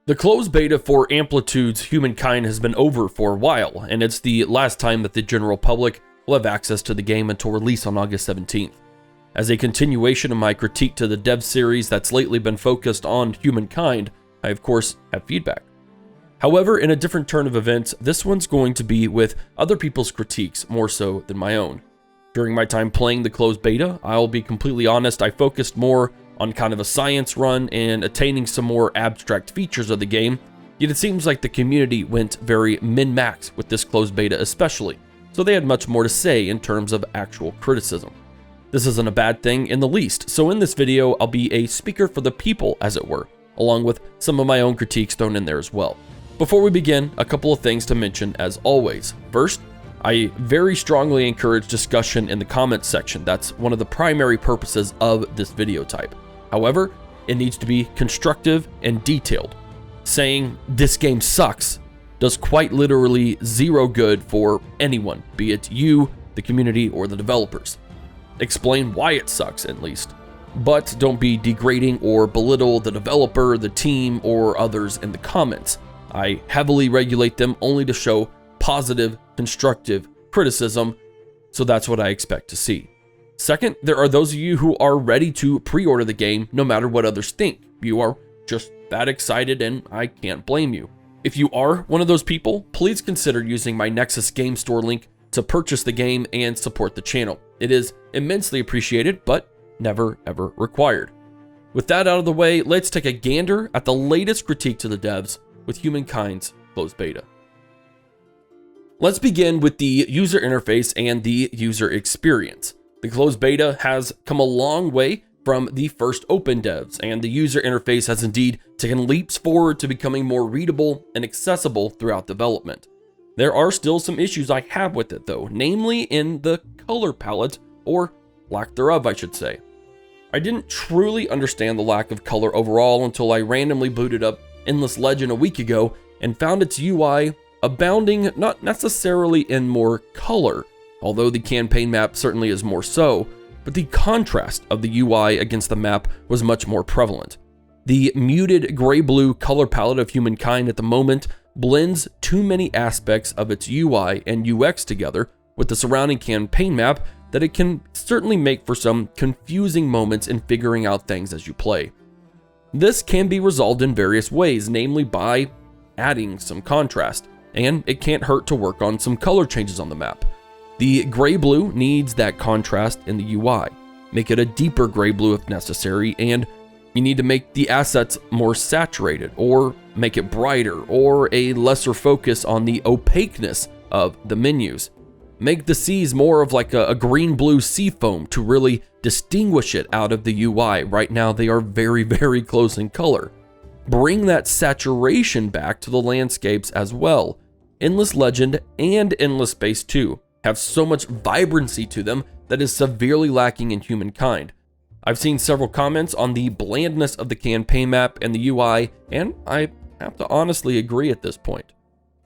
The closed beta for Amplitude's Humankind has been over for a while, and it's the last time that the general public will have access to the game until release on August 17th. As a continuation of my critique to the dev series that's lately been focused on Humankind, I of course have feedback. However, in a different turn of events, this one's going to be with other people's critiques more so than my own. During my time playing the closed beta, I'll be completely honest, I focused more on kind of a science run and attaining some more abstract features of the game, yet it seems like the community went very min-max with this closed beta especially, so they had much more to say in terms of actual criticism. This isn't a bad thing in the least, so in this video I'll be a speaker for the people, as it were, along with some of my own critiques thrown in there as well. Before we begin, a couple of things to mention as always. First, I very strongly encourage discussion in the comments section. That's one of the primary purposes of this video type. However, it needs to be constructive and detailed. Saying this game sucks does quite literally zero good for anyone, be it you, the community, or the developers. Explain why it sucks at least, but don't be degrading or belittle the developer, the team, or others in the comments. I heavily regulate them only to show positive, constructive criticism, so that's what I expect to see. Second, there are those of you who are ready to pre-order the game no matter what others think. You are just that excited and I can't blame you. If you are one of those people, please consider using my Nexus Game Store link to purchase the game and support the channel. It is immensely appreciated, but never ever required. With that out of the way, let's take a gander at the latest critique to the devs with Humankind's closed beta. Let's begin with the user interface and the user experience. The closed beta has come a long way from the first open devs, and the user interface has indeed taken leaps forward to becoming more readable and accessible throughout development. There are still some issues I have with it though, namely in the color palette, or lack thereof I should say. I didn't truly understand the lack of color overall until I randomly booted up Endless Legend a week ago and found its UI abounding not necessarily in more color, although the campaign map certainly is more so, but the contrast of the UI against the map was much more prevalent. The muted gray-blue color palette of Humankind at the moment blends too many aspects of its UI and UX together with the surrounding campaign map that it can certainly make for some confusing moments in figuring out things as you play. This can be resolved in various ways, namely by adding some contrast, and it can't hurt to work on some color changes on the map. The gray-blue needs that contrast in the UI. Make it a deeper gray-blue if necessary, and you need to make the assets more saturated, or make it brighter, or a lesser focus on the opaqueness of the menus. Make the seas more of like a green-blue sea foam to really distinguish it out of the UI. Right now they are very, very close in color. Bring that saturation back to the landscapes as well. Endless Legend and Endless Space 2 have so much vibrancy to them that is severely lacking in Humankind. I've seen several comments on the blandness of the campaign map and the UI, and I have to honestly agree at this point.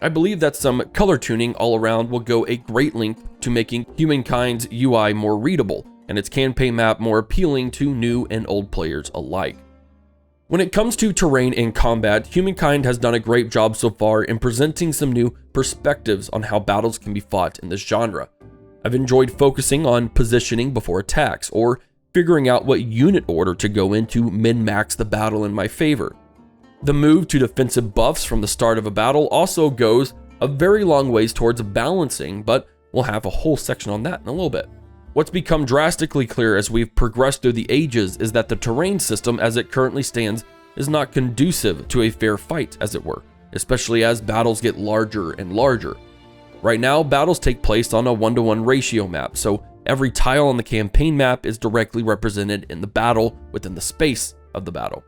I believe that some color tuning all around will go a great length to making Humankind's UI more readable and its campaign map more appealing to new and old players alike. When it comes to terrain and combat, Humankind has done a great job so far in presenting some new perspectives on how battles can be fought in this genre. I've enjoyed focusing on positioning before attacks, or figuring out what unit order to go in to min-max the battle in my favor. The move to defensive buffs from the start of a battle also goes a very long ways towards balancing, but we'll have a whole section on that in a little bit. What's become drastically clear as we've progressed through the ages is that the terrain system as it currently stands is not conducive to a fair fight, as it were, especially as battles get larger and larger. Right now, battles take place on a 1-to-1 ratio map, so every tile on the campaign map is directly represented in the battle within the space of the battle.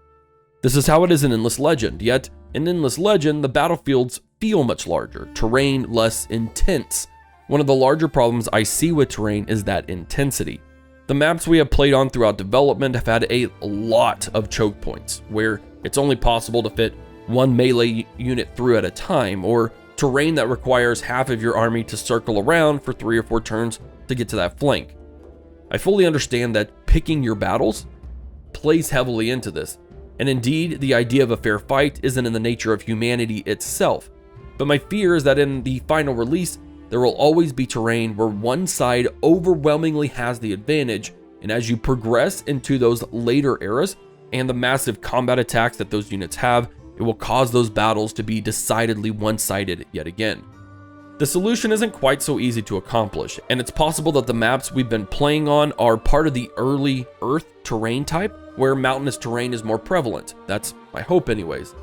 This is how it is in Endless Legend, yet in Endless Legend, the battlefields feel much larger, terrain less intense. One of the larger problems I see with terrain is that intensity. The maps we have played on throughout development have had a lot of choke points, where it's only possible to fit one melee unit through at a time, or terrain that requires half of your army to circle around for 3 or 4 turns to get to that flank. I fully understand that picking your battles plays heavily into this, And indeed, the idea of a fair fight isn't in the nature of humanity itself. But my fear is that in the final release, there will always be terrain where one side overwhelmingly has the advantage, and as you progress into those later eras and the massive combat attacks that those units have, it will cause those battles to be decidedly one-sided yet again. The solution isn't quite so easy to accomplish, and it's possible that the maps we've been playing on are part of the early Earth terrain type, where mountainous terrain is more prevalent. That's my hope anyways.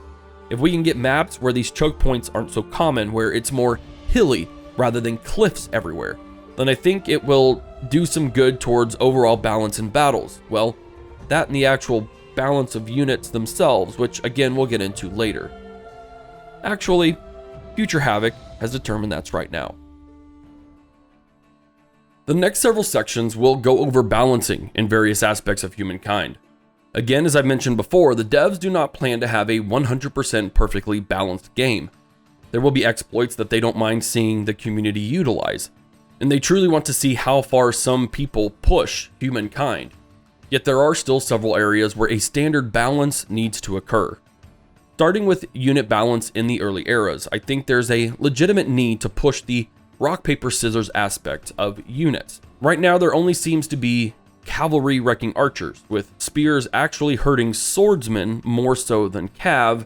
If we can get maps where these choke points aren't so common, where it's more hilly rather than cliffs everywhere, then I think it will do some good towards overall balance in battles. Well, that and the actual balance of units themselves, which again we'll get into later. Actually, HForHavoc has determined that's right now. The next several sections will go over balancing in various aspects of Humankind. Again, as I mentioned before, the devs do not plan to have a 100% perfectly balanced game. There will be exploits that they don't mind seeing the community utilize, and they truly want to see how far some people push Humankind. Yet there are still several areas where a standard balance needs to occur. Starting with unit balance in the early eras, I think there's a legitimate need to push the rock, paper, scissors aspect of units. Right now, there only seems to be cavalry wrecking archers, with spears actually hurting swordsmen more so than cav,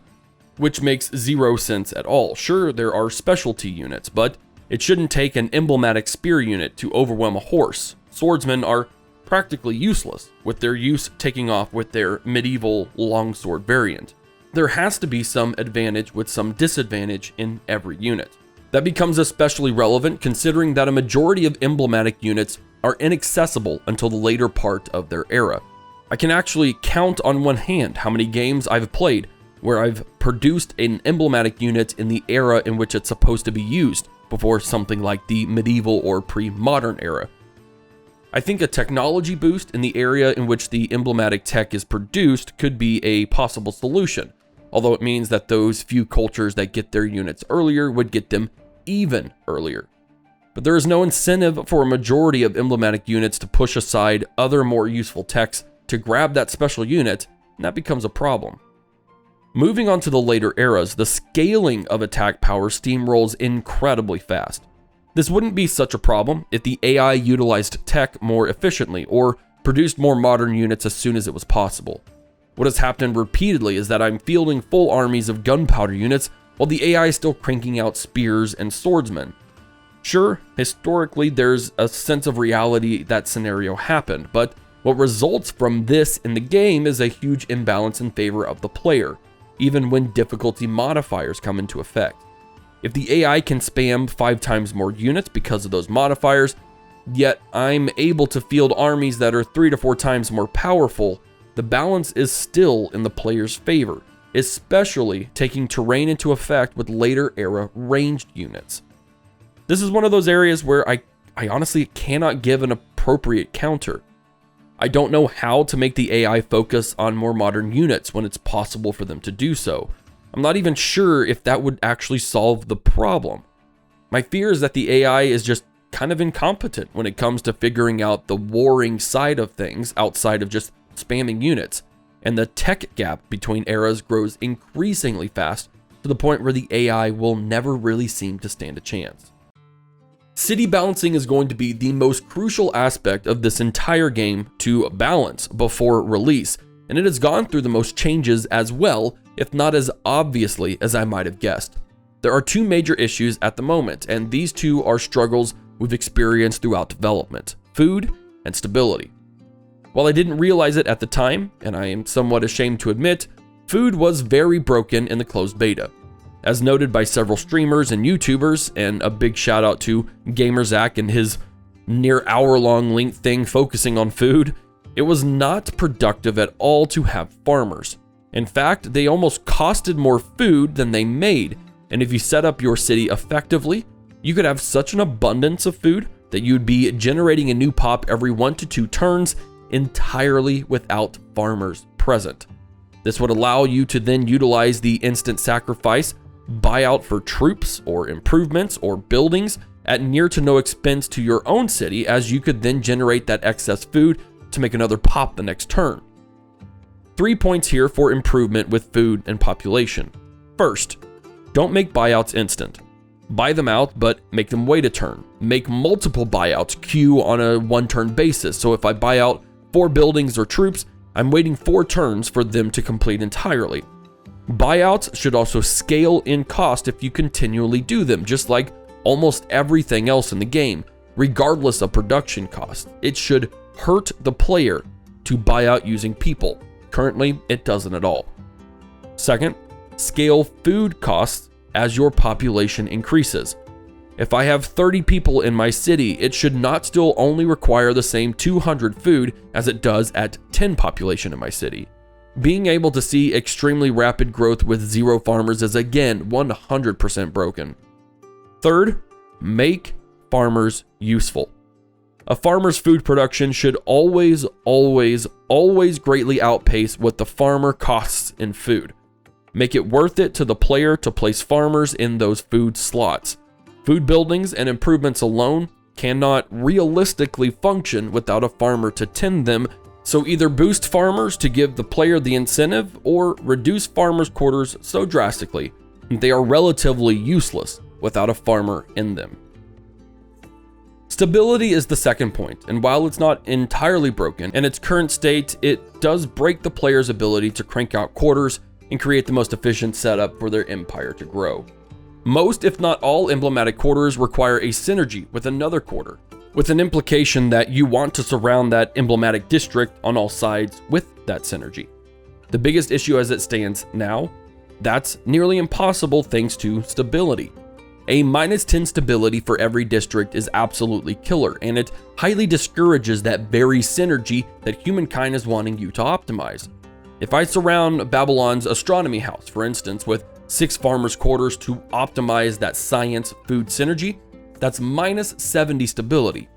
which makes zero sense at all. Sure, there are specialty units, but it shouldn't take an emblematic spear unit to overwhelm a horse. Swordsmen are practically useless, with their use taking off with their medieval longsword variant. There has to be some advantage with some disadvantage in every unit. That becomes especially relevant considering that a majority of emblematic units are inaccessible until the later part of their era. I can actually count on one hand how many games I've played where I've produced an emblematic unit in the era in which it's supposed to be used, before something like the medieval or pre-modern era. I think a technology boost in the area in which the emblematic tech is produced could be a possible solution, although it means that those few cultures that get their units earlier would get them even earlier. But there is no incentive for a majority of emblematic units to push aside other more useful techs to grab that special unit, and that becomes a problem. Moving on to the later eras, the scaling of attack power steamrolls incredibly fast. This wouldn't be such a problem if the AI utilized tech more efficiently or produced more modern units as soon as it was possible. What has happened repeatedly is that I'm fielding full armies of gunpowder units while the AI is still cranking out spears and swordsmen. Sure, historically there's a sense of reality that scenario happened, but what results from this in the game is a huge imbalance in favor of the player, even when difficulty modifiers come into effect. If the AI can spam 5 times more units because of those modifiers, yet I'm able to field armies that are 3 to 4 times more powerful, the balance is still in the player's favor, especially taking terrain into effect with later era ranged units. This is one of those areas where I honestly cannot give an appropriate counter. I don't know how to make the AI focus on more modern units when it's possible for them to do so. I'm not even sure if that would actually solve the problem. My fear is that the AI is just kind of incompetent when it comes to figuring out the warring side of things outside of just spamming units, and the tech gap between eras grows increasingly fast to the point where the AI will never really seem to stand a chance. City balancing is going to be the most crucial aspect of this entire game to balance before release, and it has gone through the most changes as well, if not as obviously as I might have guessed. There are 2 major issues at the moment, and these 2 are struggles we've experienced throughout development: food and stability. While I didn't realize it at the time, and I am somewhat ashamed to admit, food was very broken in the closed beta. As noted by several streamers and YouTubers, and a big shout out to GamerZach and his near hour-long length thing focusing on food, it was not productive at all to have farmers. In fact, they almost costed more food than they made, and if you set up your city effectively, you could have such an abundance of food that you'd be generating a new pop every 1 to 2 turns entirely without farmers present. This would allow you to then utilize the instant sacrifice buyout for troops or improvements or buildings at near to no expense to your own city, as you could then generate that excess food to make another pop the next turn. 3 points here for improvement with food and population. First, don't make buyouts instant. Buy them out, but make them wait a turn. Make multiple buyouts queue on a 1-turn basis, so if I buy out 4 buildings or troops, I'm waiting 4 turns for them to complete entirely. Buyouts should also scale in cost if you continually do them, just like almost everything else in the game, regardless of production cost. It should hurt the player to buy out using people. Currently, it doesn't at all. Second, scale food costs as your population increases. If I have 30 people in my city, it should not still only require the same 200 food as it does at 10 population in my city. Being able to see extremely rapid growth with 0 farmers is again 100% broken. Third, make farmers useful. A farmer's food production should always greatly outpace what the farmer costs in food. Make it worth it to the player to place farmers in those food slots. Food buildings and improvements alone cannot realistically function without a farmer to tend them, so either boost farmers to give the player the incentive or reduce farmers' quarters so drastically that they are relatively useless without a farmer in them. Stability is the second point, and while it's not entirely broken in its current state, it does break the player's ability to crank out quarters and create the most efficient setup for their empire to grow. Most, if not all, emblematic quarters require a synergy with another quarter, with an implication that you want to surround that emblematic district on all sides with that synergy. The biggest issue as it stands now, that's nearly impossible thanks to stability. A -10 stability for every district is absolutely killer, and it highly discourages that very synergy that Humankind is wanting you to optimize. If I surround Babylon's astronomy house, for instance, with 6 farmers' quarters to optimize that science food synergy, that's -70 stability.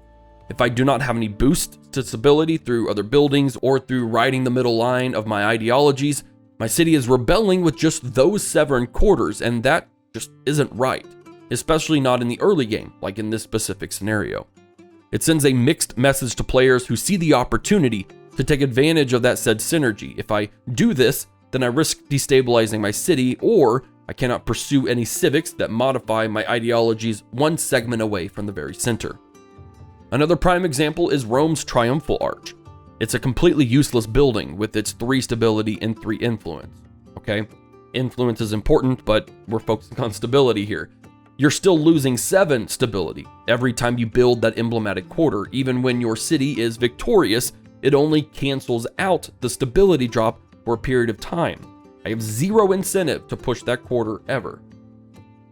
If I do not have any boost to stability through other buildings or through riding the middle line of my ideologies, my city is rebelling with just those 7 quarters, and that just isn't right, especially not in the early game, like in this specific scenario. It sends a mixed message to players who see the opportunity to take advantage of that said synergy. If I do this, then I risk destabilizing my city, or I cannot pursue any civics that modify my ideologies one segment away from the very center. Another prime example is Rome's Triumphal Arch. It's a completely useless building with its 3 stability and 3 influence. Okay, influence is important, but we're focusing on stability here. You're still losing 7 stability every time you build that emblematic quarter. Even when your city is victorious, it only cancels out the stability drop for a period of time. I have 0 incentive to push that quarter ever.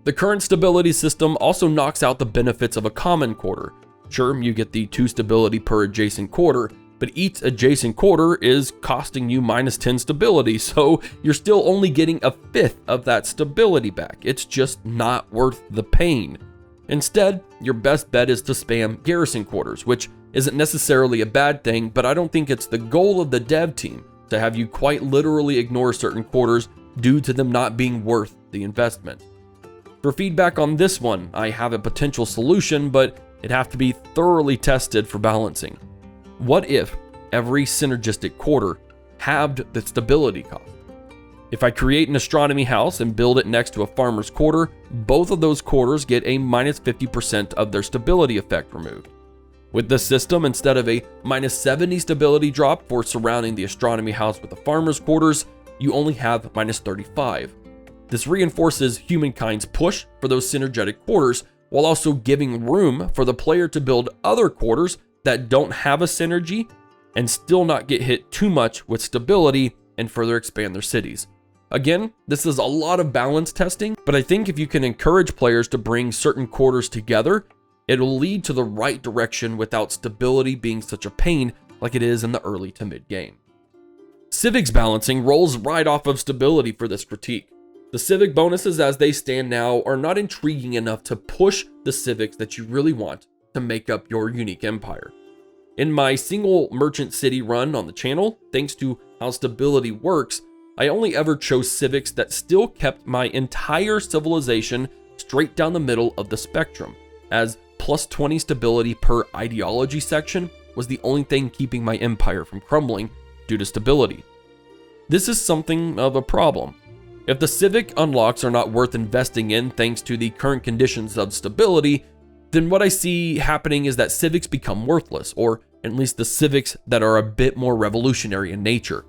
The current stability system also knocks out the benefits of a common quarter. Sure, you get the 2 stability per adjacent quarter, but each adjacent quarter is costing you -10 stability, so you're still only getting a 1/5 of that stability back. It's just not worth the pain. Instead, your best bet is to spam garrison quarters, which isn't necessarily a bad thing, but I don't think it's the goal of the dev team to have you quite literally ignore certain quarters due to them not being worth the investment. For feedback on this one, I have a potential solution, but it'd have to be thoroughly tested for balancing. What if every synergistic quarter halved the stability cost? If I create an astronomy house and build it next to a farmer's quarter, both of those quarters get a -50% of their stability effect removed. With this system, instead of a -70 stability drop for surrounding the astronomy house with the farmer's quarters, you only have -35. This reinforces Humankind's push for those synergetic quarters, while also giving room for the player to build other quarters that don't have a synergy and still not get hit too much with stability and further expand their cities. Again, this is a lot of balance testing, but I think if you can encourage players to bring certain quarters together, it'll lead to the right direction without stability being such a pain like it is in the early to mid game. Civics balancing rolls right off of stability for this critique. The civic bonuses as they stand now are not intriguing enough to push the civics that you really want to make up your unique empire. In my single merchant city run on the channel, thanks to how stability works, I only ever chose civics that still kept my entire civilization straight down the middle of the spectrum, as +20 stability per ideology section was the only thing keeping my empire from crumbling due to stability. This is something of a problem. If the civic unlocks are not worth investing in thanks to the current conditions of stability, then what I see happening is that civics become worthless, or at least the civics that are a bit more revolutionary in nature.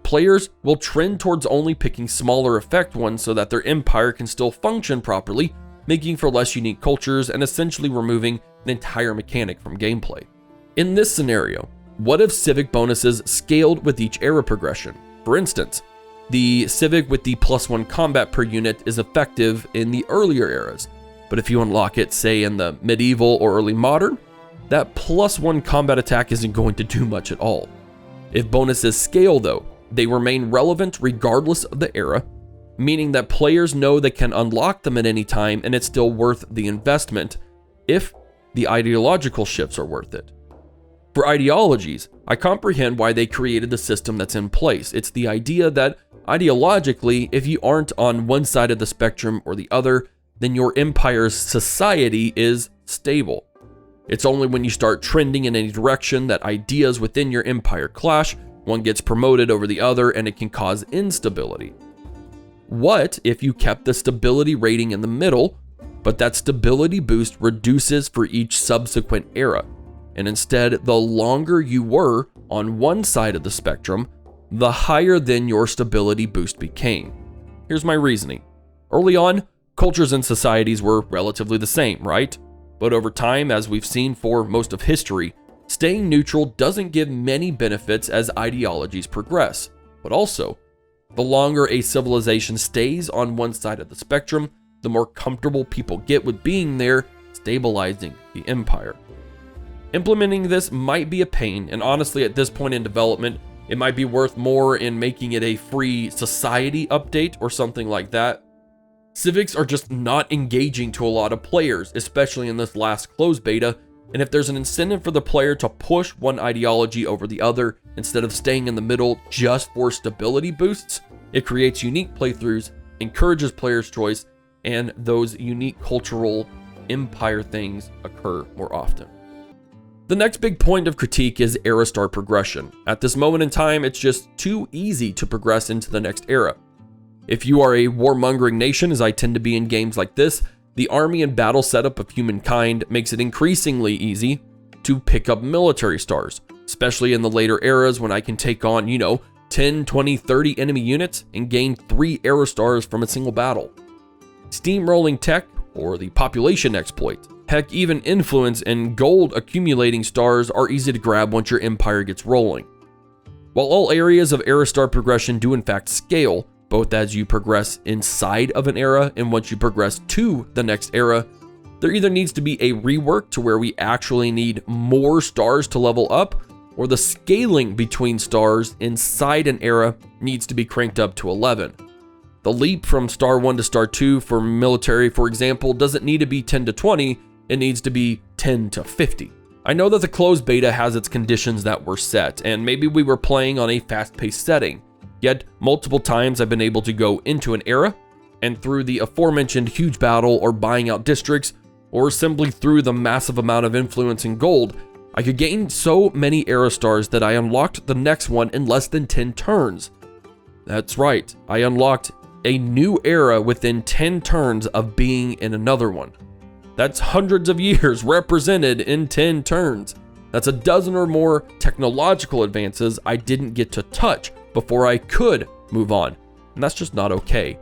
Players will trend towards only picking smaller effect ones so that their empire can still function properly, making for less unique cultures and essentially removing an entire mechanic from gameplay. In this scenario, what if civic bonuses scaled with each era progression? For instance, the civic with the +1 combat per unit is effective in the earlier eras, but if you unlock it, say in the medieval or early modern, that +1 combat attack isn't going to do much at all. If bonuses scale though, they remain relevant regardless of the era, meaning that players know they can unlock them at any time and it's still worth the investment if the ideological shifts are worth it. For ideologies, I comprehend why they created the system that's in place. It's the idea that ideologically, if you aren't on one side of the spectrum or the other, then your empire's society is stable. It's only when you start trending in any direction that ideas within your empire clash, one gets promoted over the other, and it can cause instability. What if you kept the stability rating in the middle, but that stability boost reduces for each subsequent era, and instead, the longer you were on one side of the spectrum, the higher then your stability boost became? Here's my reasoning. Early on, cultures and societies were relatively the same, right? But over time, as we've seen for most of history, staying neutral doesn't give many benefits as ideologies progress. But also, the longer a civilization stays on one side of the spectrum, the more comfortable people get with being there, stabilizing the empire. Implementing this might be a pain, and honestly at this point in development, it might be worth more in making it a free society update or something like that. Civics are just not engaging to a lot of players, especially in this last closed beta, and if there's an incentive for the player to push one ideology over the other instead of staying in the middle just for stability boosts, it creates unique playthroughs, encourages players' choice, and those unique cultural empire things occur more often. The next big point of critique is era star progression. At this moment in time, it's just too easy to progress into the next era. If you are a warmongering nation, as I tend to be in games like this, the army and battle setup of Humankind makes it increasingly easy to pick up military stars, especially in the later eras when I can take on, 10, 20, 30 enemy units and gain 3 era stars from a single battle. Steamrolling tech, or the population exploit, heck, even influence and gold accumulating stars are easy to grab once your empire gets rolling. While all areas of era star progression do in fact scale, both as you progress inside of an era and once you progress to the next era, there either needs to be a rework to where we actually need more stars to level up, or the scaling between stars inside an era needs to be cranked up to 11. The leap from star 1 to star 2 for military, for example, doesn't need to be 10 to 20, it needs to be 10 to 50. I know that the closed beta has its conditions that were set, and maybe we were playing on a fast-paced setting. Yet, multiple times I've been able to go into an era, and through the aforementioned huge battle or buying out districts, or simply through the massive amount of influence and gold, I could gain so many era stars that I unlocked the next one in less than 10 turns. That's right, I unlocked a new era within 10 turns of being in another one. That's hundreds of years represented in 10 turns. That's a dozen or more technological advances I didn't get to touch before I could move on, and that's just not okay.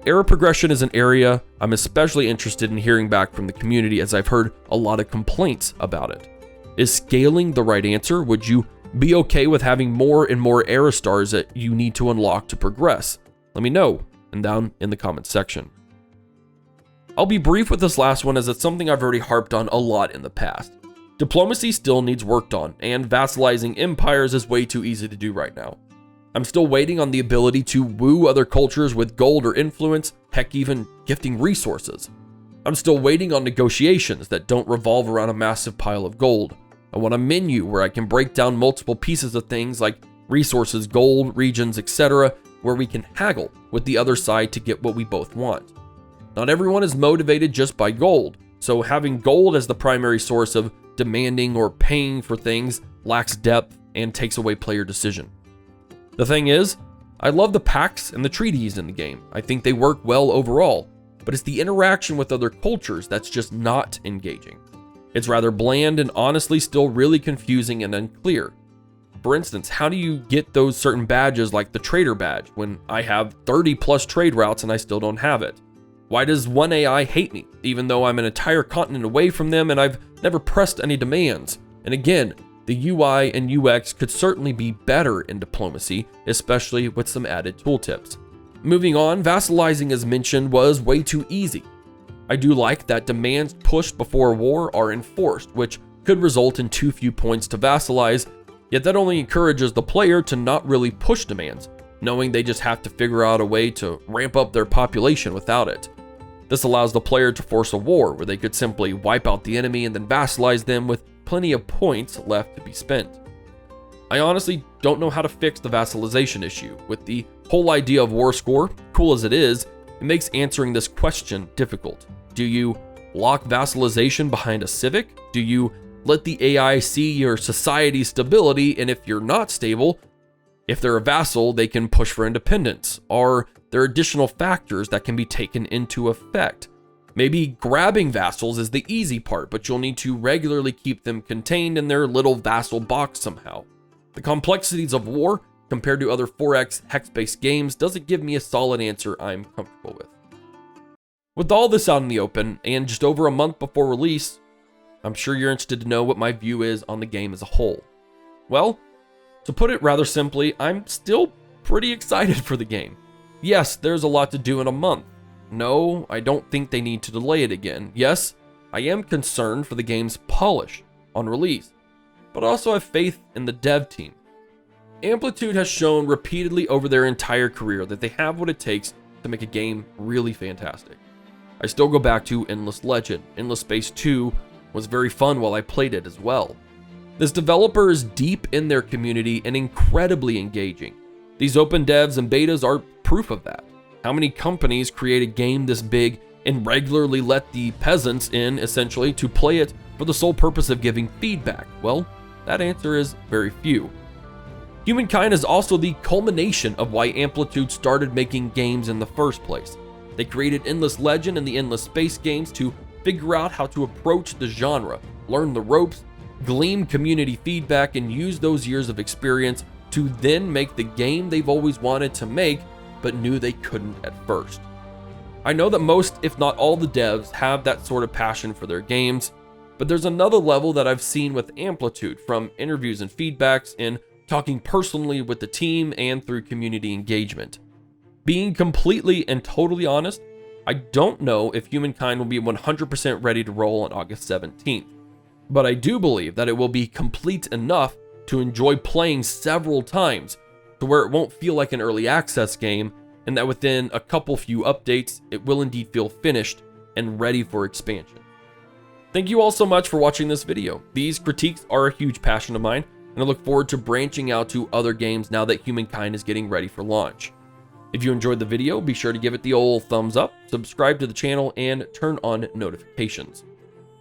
Era progression is an area I'm especially interested in hearing back from the community, as I've heard a lot of complaints about it. Is scaling the right answer? Would you be okay with having more and more era stars that you need to unlock to progress? Let me know and down in the comments section. I'll be brief with this last one as it's something I've already harped on a lot in the past. Diplomacy still needs worked on, and vassalizing empires is way too easy to do right now. I'm still waiting on the ability to woo other cultures with gold or influence, heck, even gifting resources. I'm still waiting on negotiations that don't revolve around a massive pile of gold. I want a menu where I can break down multiple pieces of things like resources, gold, regions, etc., where we can haggle with the other side to get what we both want. Not everyone is motivated just by gold, so having gold as the primary source of demanding or paying for things lacks depth and takes away player decision. The thing is, I love the pacts and the treaties in the game. I think they work well overall, but it's the interaction with other cultures that's just not engaging. It's rather bland and honestly still really confusing and unclear. For instance, how do you get those certain badges like the trader badge when I have 30 plus trade routes and I still don't have it? Why does one AI hate me, even though I'm an entire continent away from them and I've never pressed any demands? And again, the UI and UX could certainly be better in diplomacy, especially with some added tooltips. Moving on, vassalizing as mentioned was way too easy. I do like that demands pushed before war are enforced, which could result in too few points to vassalize, yet that only encourages the player to not really push demands, knowing they just have to figure out a way to ramp up their population without it. This allows the player to force a war where they could simply wipe out the enemy and then vassalize them with plenty of points left to be spent. I honestly don't know how to fix the vassalization issue. With the whole idea of war score, cool as it is, it makes answering this question difficult. Do you lock vassalization behind a civic? Do you let the AI see your society's stability, and if you're not stable, if they're a vassal, they can push for independence? Are there additional factors that can be taken into effect? Maybe grabbing vassals is the easy part, but you'll need to regularly keep them contained in their little vassal box somehow. The complexities of war compared to other 4X hex-based games doesn't give me a solid answer I'm comfortable with. With all this out in the open, and just over a month before release, I'm sure you're interested to know what my view is on the game as a whole. Well, to put it rather simply, I'm still pretty excited for the game. Yes, there's a lot to do in a month. No, I don't think they need to delay it again. Yes, I am concerned for the game's polish on release, but I also have faith in the dev team. Amplitude has shown repeatedly over their entire career that they have what it takes to make a game really fantastic. I still go back to Endless Legend. Endless Space 2 was very fun while I played it as well. This developer is deep in their community and incredibly engaging. These open devs and betas are proof of that. How many companies create a game this big and regularly let the peasants in, essentially, to play it for the sole purpose of giving feedback? Well, that answer is very few. Humankind is also the culmination of why Amplitude started making games in the first place. They created Endless Legend and the Endless Space games to figure out how to approach the genre, learn the ropes, glean community feedback, and use those years of experience to then make the game they've always wanted to make, but knew they couldn't at first. I know that most, if not all, the devs have that sort of passion for their games, but there's another level that I've seen with Amplitude from interviews and feedbacks and talking personally with the team and through community engagement. Being completely and totally honest, I don't know if Humankind will be 100% ready to roll on August 17th, but I do believe that it will be complete enough to enjoy playing several times to where it won't feel like an early access game, and that within a couple few updates, it will indeed feel finished and ready for expansion. Thank you all so much for watching this video. These critiques are a huge passion of mine, and I look forward to branching out to other games now that Humankind is getting ready for launch. If you enjoyed the video, be sure to give it the old thumbs up, subscribe to the channel, and turn on notifications.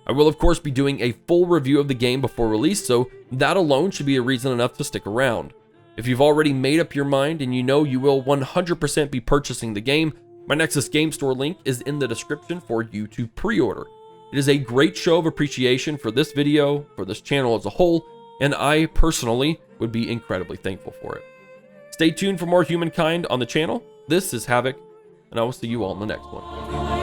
I will of course be doing a full review of the game before release, so that alone should be a reason enough to stick around. If you've already made up your mind and you know you will 100% be purchasing the game, my Nexus Game Store link is in the description for you to pre-order. It is a great show of appreciation for this video, for this channel as a whole, and I personally would be incredibly thankful for it. Stay tuned for more Humankind on the channel. This is Havoc, and I will see you all in the next one.